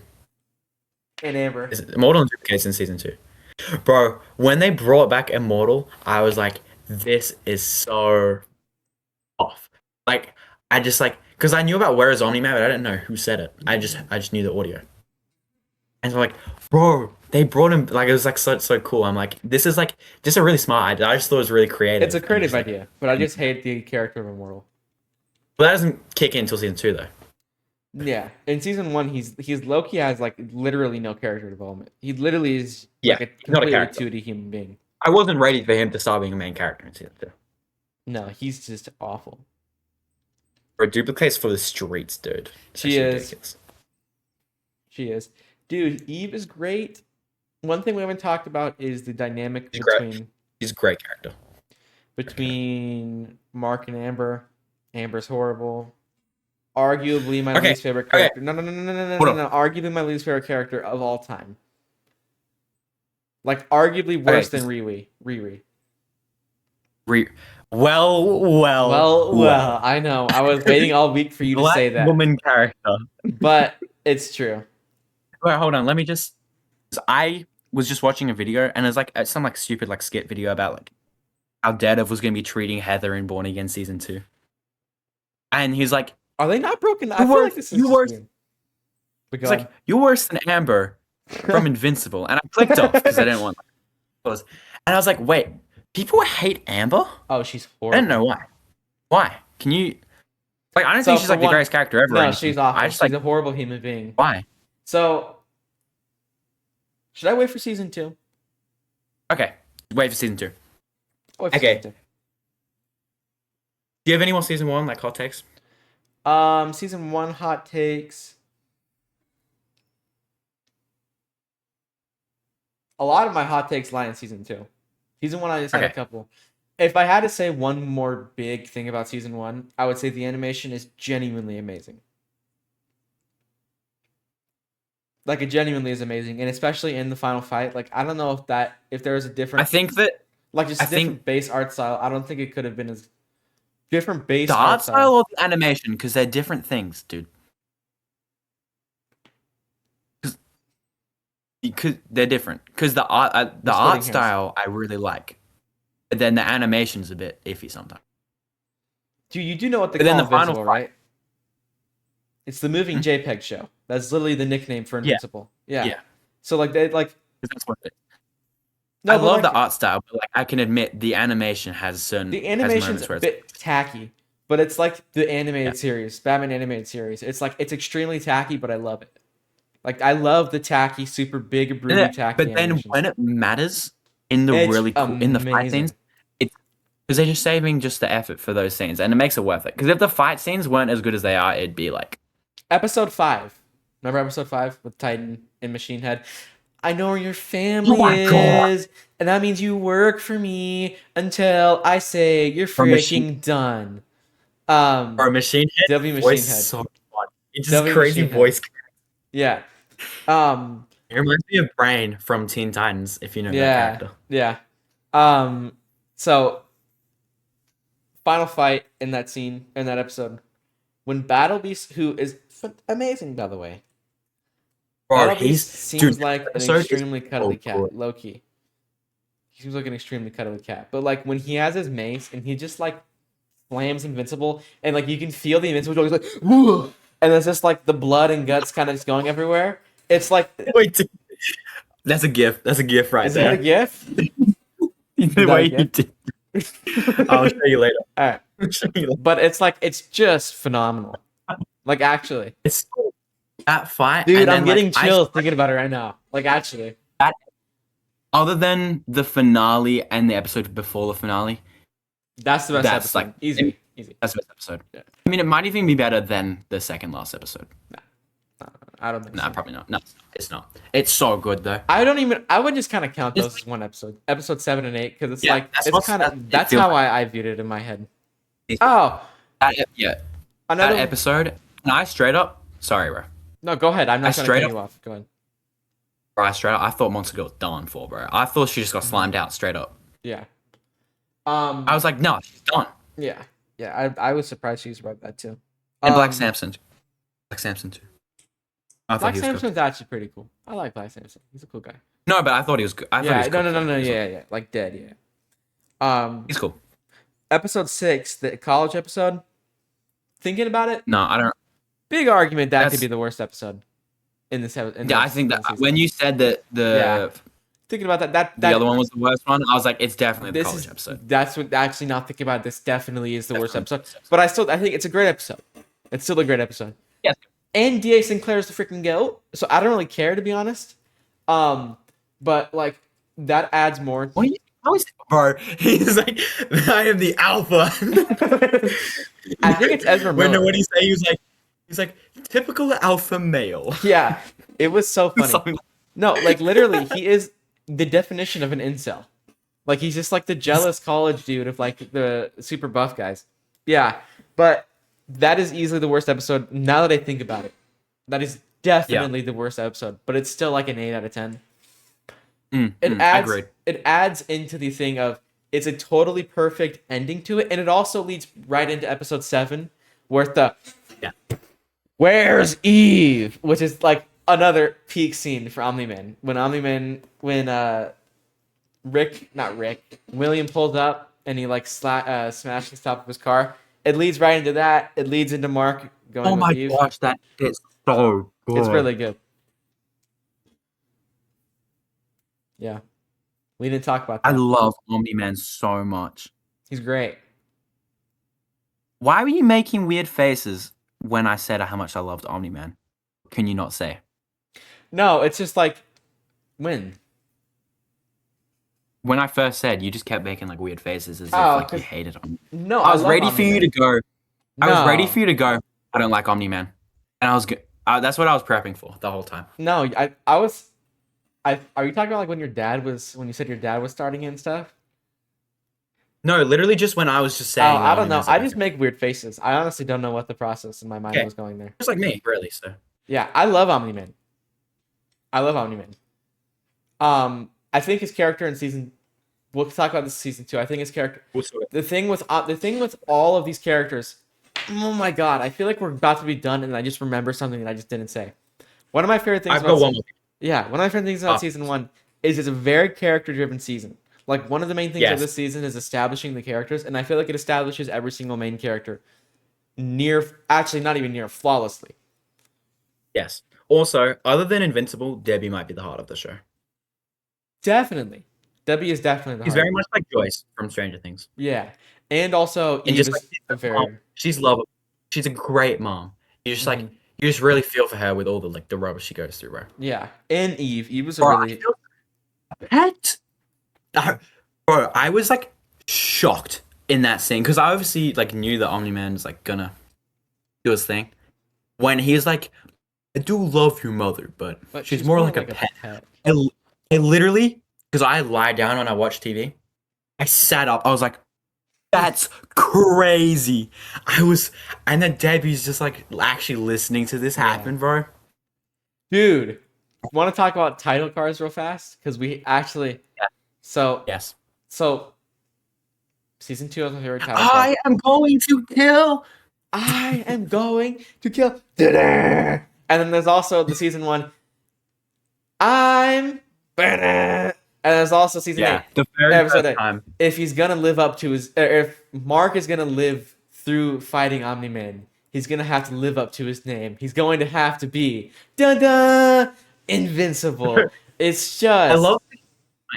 and Amber.
Immortal and Duplicate's in season 2. Bro, when they brought back Immortal, I was like, this is so off. Like, I just like, because I knew about Where is Omni-Man, but I didn't know who said it. I just knew the audio. And so like, bro, they brought him, like, it was like so cool. I'm like, this is like just a really smart idea. I just thought it was really creative.
It's a creative
And just,
idea, but I just hate the character of Immortal.
But that doesn't kick in until season 2, though.
Yeah, in season 1, he's Loki has like literally no character development. He literally is
Yeah,
like a
he's not a
completely
character.
2D human being.
I wasn't ready for him to start being a main character in season 2.
No, he's just awful.
Bro, Duplicate's for the streets, dude. It's
She
actually
is.
ridiculous.
She is. Dude, Eve is great. One thing we haven't talked about is the dynamic
She's great.
between
He's a great character.
Mark and Amber. Amber's horrible. Arguably my
Okay,
least favorite
okay.
character. No.
Hold on.
Arguably my least favorite character of all time. Like arguably worse
Okay.
than Riri.
Well.
I know. I was waiting all week for you to
Black
say that.
woman character.
But it's true.
Wait, hold on. Let me just. 'Cause I was just watching a video, and it's like some like stupid like skit video about like how Daredevil was gonna be treating Heather in Born Again season 2, and he's like,
Are they not broken? I
You
feel
were-
like this is
you
just
were-
weird. But
"It's
go
like you're worse than Amber from Invincible," and I clicked off because I didn't want. And I was like, wait, people hate Amber?
Oh, she's
I
horrible.
didn't know why. Why? Can you? Like, I don't
So
think she's
for
like the
one-
greatest character ever. or
No,
anything.
she's awful.
I
She's
just like
a horrible human being.
why?
So, should I wait for season 2?
Okay, wait for season 2.
I'll wait for
Okay.
season
Do you have any more season 1 like hot takes?
2. Season 1 hot takes. A lot of my hot takes lie in season 2. Season 1, I just had a
Okay.
couple. If I had to say one more big thing about season 1, I would say the animation is genuinely amazing. Like, it genuinely is amazing, and especially in the final fight. Like, I don't know if there was a different,
I think that
like just
I
a different
think-
base art style. I don't think it could have been as different base
the
art
art style or the animation, because they're different things, dude. Because they're different. Because the art, the
splitting
art
hairs.
style I really like, but then the animation's a bit iffy sometimes.
Dude, you do know what they
But
call
then the final
Invincible,
fight-
right? It's the moving JPEG show. That's literally the nickname for
Yeah.
Invincible. Yeah.
Yeah.
So like they like
'Cause that's what it is.
No,
I
but
love the
like
art style, but like I can admit the animation has
the
has
animation's a
moments where it's
bit tacky, but it's like the
yeah.
animated series, Batman animated series. It's like it's extremely tacky, but I love it. Like I love the tacky, super big, broody, tacky
But then
animations.
when it matters in the
It's
really cool in the fight scenes,
amazing.
it's because they're just saving just the effort for those scenes, and it makes it worth it. Because if the fight scenes weren't as good as they are, it'd be like,
Episode 5. Remember episode 5 with Titan and Machine Head? I know where your
oh
family
my god,
is, and that means you work for me until I say you're
or machine
freaking done.
or Machine Head
W
voice
Machine
is
Head.
so fun. It's just
W
crazy
Machine Head.
voice.
Yeah. Um,
It reminds me of Brain from Teen Titans, if you know that
yeah.
character.
Yeah. Um, so final fight in that scene, in that episode, when Battle Beast, who is amazing by the way,
Bro,
Battle Beast
dude,
seems
this
like an
episode is
extremely cuddly
so good.
cat, low key. He seems like an extremely cuddly cat. But like when he has his mace and he just like slams Invincible and like you can feel the Invincible going like woo, and it's just like the blood and guts kind of just going everywhere. It's like
Wait, dude, that's a gift. That's a gift right
is that a
there.
GIF?
The
that a
way you
gift?
did. I'll show you later.
All right,
I'll show you later.
but it's like it's just phenomenal. Like actually,
It's that fight,
dude,
and
I'm
then
getting
like
chills thinking about it right now. Like actually,
that other than the finale and the episode before the finale,
that's the best
that's
episode.
like
Easy, easy.
that's the best episode.
Yeah.
I mean, it might even be better than the second last episode.
I don't think
Nah,
so.
probably not. No, it's not. It's so good though.
I don't even. I would just kind of count
It's
those as one episode, episode 7 and 8, because it's
Yeah,
like
that's
it's
what's-
kind
that-
of
it
that's
feels
how
like-
I viewed it in my head.
It's-
Oh,
yeah,
another
that episode. And I straight up, sorry, bro.
No, go ahead. I'm not
I
going to
straight
cut
up-
you off. Go ahead.
Bro, I straight up, I thought Monster Girl was done for, bro. I thought she just got slimed out straight up.
Yeah.
I was like, no, she's done.
Yeah. Yeah. I was surprised she was about that too.
And Black Samson, too. I thought
Black
he was good.
Samson's actually pretty cool. I like Black Samson. He's a cool guy.
No, but I thought he was good. I thought he
Yeah.
was
No.
cool.
No. No. No. Yeah. Like dead. Yeah.
He's cool.
Episode 6, the college episode. Thinking about it,
No, I don't.
big argument that
That's-
could be the worst episode in this episode.
Yeah, I think that when you said that
Yeah. Thinking about that
the other one was the worst one, I was like, it's definitely the
this
college
is
episode.
that's what actually not thinking about it, this definitely is the worst
Definitely.
episode. But I think it's a great episode. It's still a great episode.
Yes.
And D.A. Sinclair's the freaking goat, so I don't really care to be honest. But like that adds more.
What are you? How is bro? He's like, I am the alpha.
I think it's Ezra
When
Miller.
what he say? He's like typical alpha male.
Yeah, it was so funny.
Something-
No, like literally, he is the definition of an incel. Like he's just like the jealous college dude of like the super buff guys. Yeah, but that is easily the worst episode. Now that I think about it, that is definitely the worst episode. But it's still like an 8 out of 10.
Agreed.
It adds into the thing of it's a totally perfect ending to it, and it also leads right into episode 7, where the
Yeah.
Where's Eve? Which is like another peak scene for Omni-Man. When William pulls up and he like smashes the top of his car. It leads right into that. It leads into Mark going
Oh
with
my
Eve.
gosh, that is so good.
It's really good. Yeah. We didn't talk about
I
that.
love Omni-Man so much.
He's great.
Why were you making weird faces when I said how much I loved Omni-Man? Can you not say?
No, it's just like when?
When I first said, you just kept making like weird faces as if
Oh,
like you
'cause-
hated Omni-Man.
No,
I was
love
ready for you
Omni-Man.
to go. I was ready
No.
for you to go. I don't like Omni-Man, and I was good. That's what I was prepping for the whole time.
No, I was. Are you talking about like when you said your dad was starting it and stuff?
No, literally just when I was just saying.
Oh, I don't know.
Omni-Man's
I
like,
just make weird faces. I honestly don't know what the process in my mind
Okay.
was going there.
just like me, really. So
Yeah, I love Omni-Man. I think his character in season. We'll talk about this in season 2. I think his character. The thing with all of these characters. Oh my god! I feel like we're about to be done, and I just remember something that I just didn't say. One of my favorite things.
I've got one more.
Yeah, one of my favorite things about
Oh.
season 1 is it's a very character-driven season. Like one of the main things of
Yes.
this season is establishing the characters, and I feel like it establishes every single main character not even near flawlessly.
Yes. Also, other than Invincible, Debbie might be the heart of the show.
Definitely. Debbie is definitely the
She's very
heart.
much like Joyce from Stranger Things.
Yeah, and also
And
Eve
just like
is
she's
a
a mom,
very.
she's lovable. She's a great mom. You just like
Mhm.
you just really feel for her with all the like the rubbish she goes through, bro.
Yeah, and Eve. Eve was a
Bro, I
really.
feel pet. Bro, I was like shocked in that scene because I obviously like knew that Omni Man was like gonna do his thing. When he's like, I do love your mother, but
But
she's
she's
more
more
like a
like a
pet.
pet.
I, I literally, because I lie down when I watch TV, I sat up. I was like, that's crazy. I was, and then Debbie's just like actually listening to this
Yeah,
happen, bro.
dude. Want to talk about title cards real fast? Because we actually.
Yeah.
So
Yes.
so season 2 is my favorite title card.
I am going to kill.
I am going to kill. And then there's also the season 1. I'm. And there's also season
Yeah,
8.
the very
Episode
first
8.
time.
If he's gonna live up to his, if Mark is gonna live through fighting Omni Man, he's gonna have to live up to his name. He's going to have to be dun dun invincible. It's
I
just
love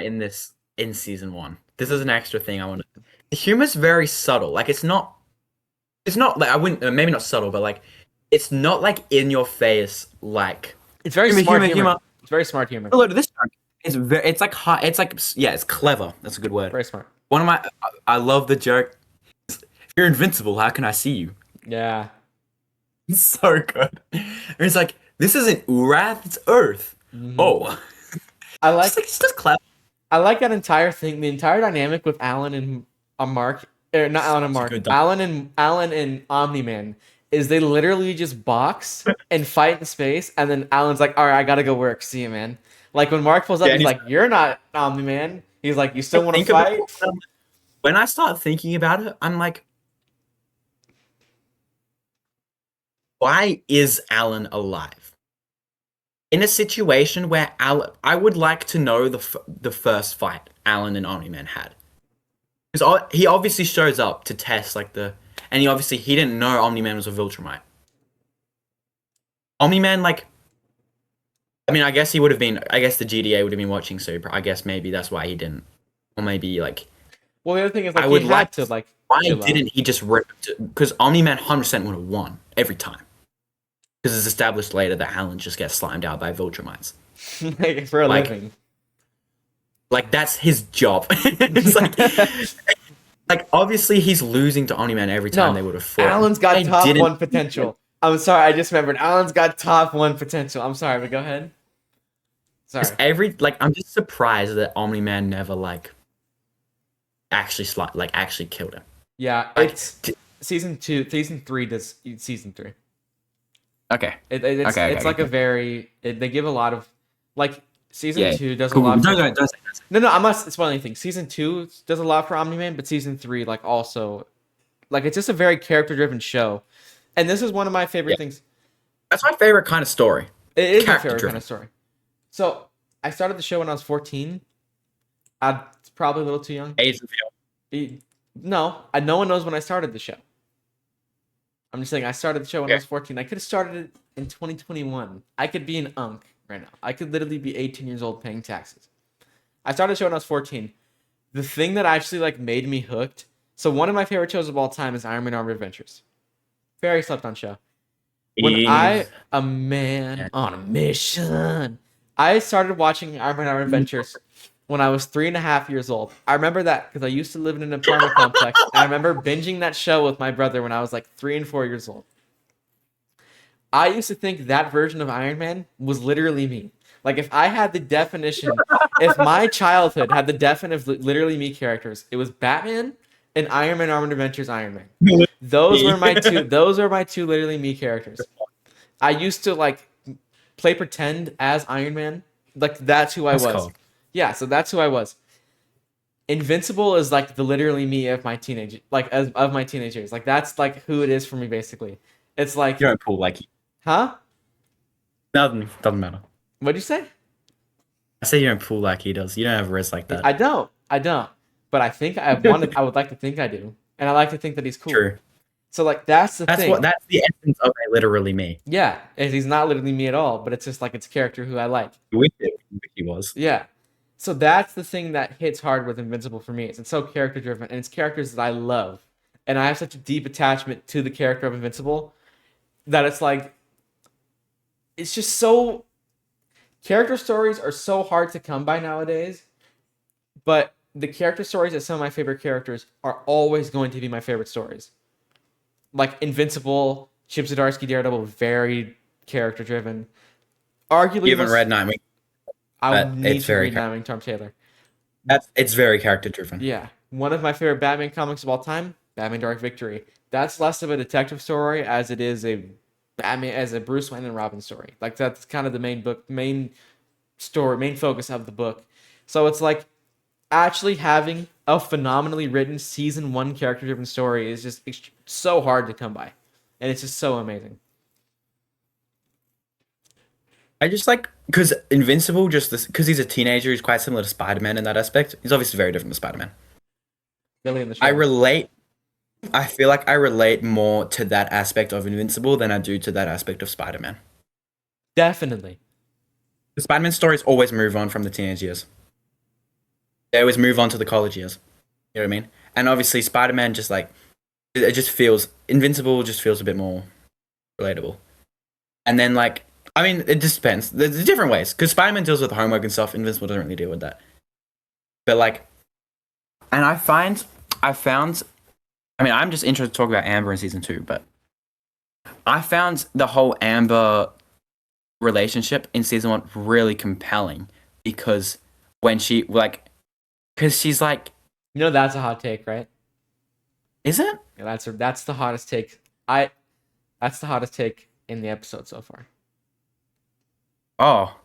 in this in season one. This is an extra thing I want to. The humor's very subtle. Like it's not. It's not like I wouldn't maybe not subtle, but like it's not like in your face. Like
it's very
humor,
smart
humor,
humor.
humor.
It's very smart humor.
Hello to this joke. It's very. It's like hot. It's like yeah. It's clever. That's a good word.
Very smart.
One of my. I love the joke. If you're invincible, how can I see you?
Yeah.
It's so good. And it's like this isn't Urath. It's Earth.
Mhm.
Oh,
I like
it's just clever.
I like that entire thing. The entire dynamic with Alan and Mark, or not Alan and
It's a
Mark,
good dynamic.
Alan and Omni Man is they literally just box and fight in space, and then Alan's like, "All right, I gotta go work. See you, man." Like when Mark pulls up,
Yeah,
he's
and
like, "You're not Omni Man." He's like, "You still want to
think about
fight?"
it, when I start thinking about it, I'm like, why is Alan alive? In a situation where Alan, I would like to know the first fight Alan and Omni Man had, because he obviously shows up to test like and he didn't know Omni Man was a Viltrumite. Omni Man like, I mean, I guess he would have been. I guess the GDA would have been watching, so I guess maybe that's why he didn't, or maybe like
Well, the other thing is like
I
he
would
had
like.
to like
Why
chill out.
didn't he just rip? Because Omni Man 100% would have won every time. Because it's established later that Alan just gets slimed out by Viltrumites.
Like, for a
Like-
living.
Like that's his job. It's like obviously he's losing to Omni Man every time
No,
they would have fought.
Alan's got
I
top
didn't-
1 potential. I'm sorry, I just remembered. Alan's got top 1 potential. I'm sorry, but go ahead. Sorry.
I'm just surprised that Omni Man never like actually actually killed him.
Yeah,
Like,
it's season 3 does season 3.
Okay.
It's
Okay,
it's like
okay.
a very they give a lot of like season
Yeah.
2 does a
Cool.
lot.
Don't say that.
No, I'm not spoiling anything. Season 2 does a lot for Omni-Man, but season 3 like also like it's just a very character driven show, and this is one of my favorite
Yeah.
things.
That's my favorite kind of story.
It is my favorite
Character-driven.
kind of story. So I started the show when I was 14. I was probably a little too young.
Age reveal.
No, no one knows when I started the show. I'm just saying I started the show when I
Okay.
was 14. I could have started it in 2021. I could be an unk right now. I could literally be 18 years old paying taxes. I started the show when I was 14. The thing that actually like made me hooked. So one of my favorite shows of all time is Iron Man Armored Adventures. Very slept on show. When a man on a mission, I started watching Iron Man Armored Adventures when I was 3.5 years old. I remember that because I used to live in an apartment complex, and I remember binging that show with my brother when I was like 3 and 4 years old. I used to think that version of Iron Man was literally me. Like if I had the definition, if my childhood had the definition of literally me characters, it was Batman and Iron Man Armored Adventures Iron Man. Those were my two. Those are my two literally me characters. I used to like play pretend as Iron Man. Like that's who I
That's
was.
cool.
Yeah, so that's who I was. Invincible is like the literally me of my teenage, like of my teenage years. Like that's like who it is for me basically. It's like,
You don't pull like
huh?
nothing. Doesn't matter.
What'd you say?
I say you don't pull like he does. You don't have a wrist like that.
I don't. But I think I wanted. I would like to think I do, and I like to think that he's cool.
True.
So like that's the thing.
That's the essence of a literally me.
Yeah, and he's not literally me at all, but it's just like it's a character who I like.
With it, he was.
Yeah. So that's the thing that hits hard with Invincible for me. Is it's so character driven, and it's characters that I love, and I have such a deep attachment to the character of Invincible that it's like it's just so character stories are so hard to come by nowadays, but the character stories of some of my favorite characters are always going to be my favorite stories. Like Invincible, Chip Zdarsky, Daredevil, very character driven. Arguably,
You haven't read Nightwing,
I would
but
need
it's
to
very
read Nightwing, Tom Taylor.
it's very character driven.
Yeah, one of my favorite Batman comics of all time, Batman Dark Victory. That's less of a detective story as it is a Batman as a Bruce Wayne and Robin story. Like that's kind of the main story, main focus of the book. So it's like actually having a phenomenally written season 1 character driven story is just so hard to come by, and it's just so amazing.
I just like because Invincible, just because he's a teenager, he's quite similar to Spider-Man in that aspect. He's obviously very different to Spider-Man.
Really in the show.
I relate. I feel like I relate more to that aspect of Invincible than I do to that aspect of Spider-Man.
Definitely.
The Spider-Man stories always move on from the teenage years. They always move on to the college years. You know what I mean? And obviously, Spider-Man just like it just feels Invincible just feels a bit more relatable. And then like I mean, it just depends. There's different ways because Spider-Man deals with homework and stuff. Invincible doesn't really deal with that. But like, and I found. I mean, I'm just interested to talk about Amber in season 2, but I found the whole Amber relationship in season 1 really compelling because when she like, because she's like,
You know that's a hot take, right?
is it?
Yeah, that's the hottest take. That's the hottest take in the episode so far.
Oh,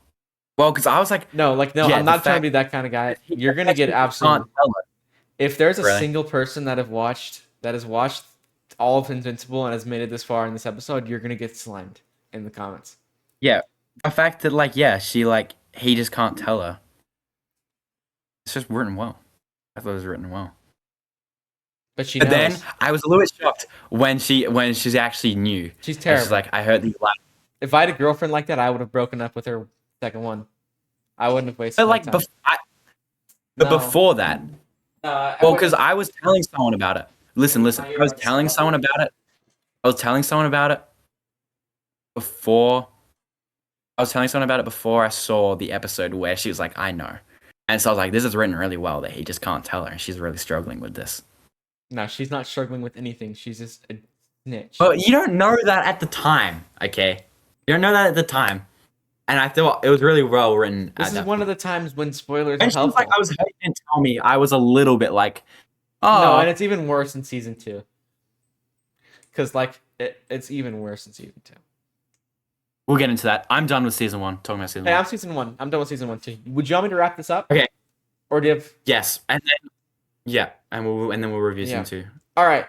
well, because I was like,
No, like no,
yeah,
I'm
the
not trying to
fact
be that kind of guy.
he
You're gonna get
can't
absolutely.
tell her.
If there's a
Really?
single person that has watched all of Invincible and has made it this far in this episode, you're gonna get slimed in the comments.
Yeah, the fact that like, yeah, he just can't tell her. It's just written well. I thought it was written well.
But she
But
knows.
then I was a little bit shocked when she's actually new.
She's
And
terrible.
she's like, I heard these like,
If I had a girlfriend like that, I would have broken up with her second one. I wouldn't have wasted
but
my
like,
time.
but
No.
before that, well, because I was telling someone about it. Listen. I was telling someone about it. I was telling someone about it before. I was telling someone about it before I saw the episode where she was like, I know. And so I was like, this is written really well that he just can't tell her. And she's really struggling with this.
No, she's not struggling with anything. She's just a snitch.
But you don't know that at the time, okay? You don't know that at the time. And I thought it was really well written.
This is one of the times when spoilers
And
are
she was
helpful.
like, I was hoping to tell me. I was a little bit like, oh.
No, and it's even worse in season 2. Because like it's even worse in season 2.
We'll get into that. I'm done with season 1. Talking about season
Hey,
1.
I'm season 1. I'm done with season 1 too. Would you want me to wrap this up?
Okay.
Or do you have?
Yes. And then, yeah. And then we'll review season 2.
All right.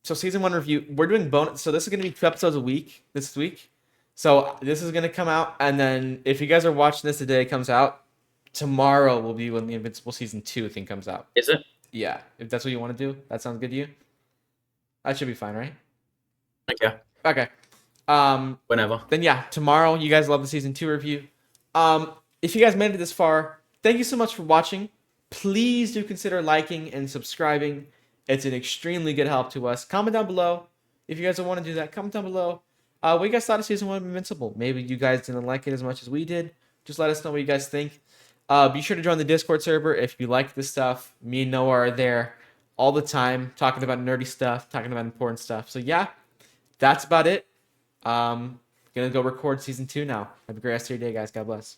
So season 1 review. We're doing bonus. So this is gonna be 2 episodes a week this week. So this is gonna come out, and then if you guys are watching this the day it comes out, tomorrow will be when the Invincible season 2 thing comes out.
Is it?
Yeah, if that's what you want to do, that sounds good to you. That should be fine, right?
Okay.
Okay.
Whenever.
Then yeah, tomorrow you guys love the season 2 review. If you guys made it this far, thank you so much for watching. Please do consider liking and subscribing. It's an extremely good help to us. Comment down below if you guys don't want to do that. Comment down below. What you guys thought of season 1 of Invincible? Maybe you guys didn't like it as much as we did. Just let us know what you guys think. Be sure to join the Discord server if you like this stuff. Me and Noah are there all the time, talking about nerdy stuff, talking about important stuff. So yeah, that's about it. Gonna go record season 2 now. Have a great rest of your day, guys. God bless.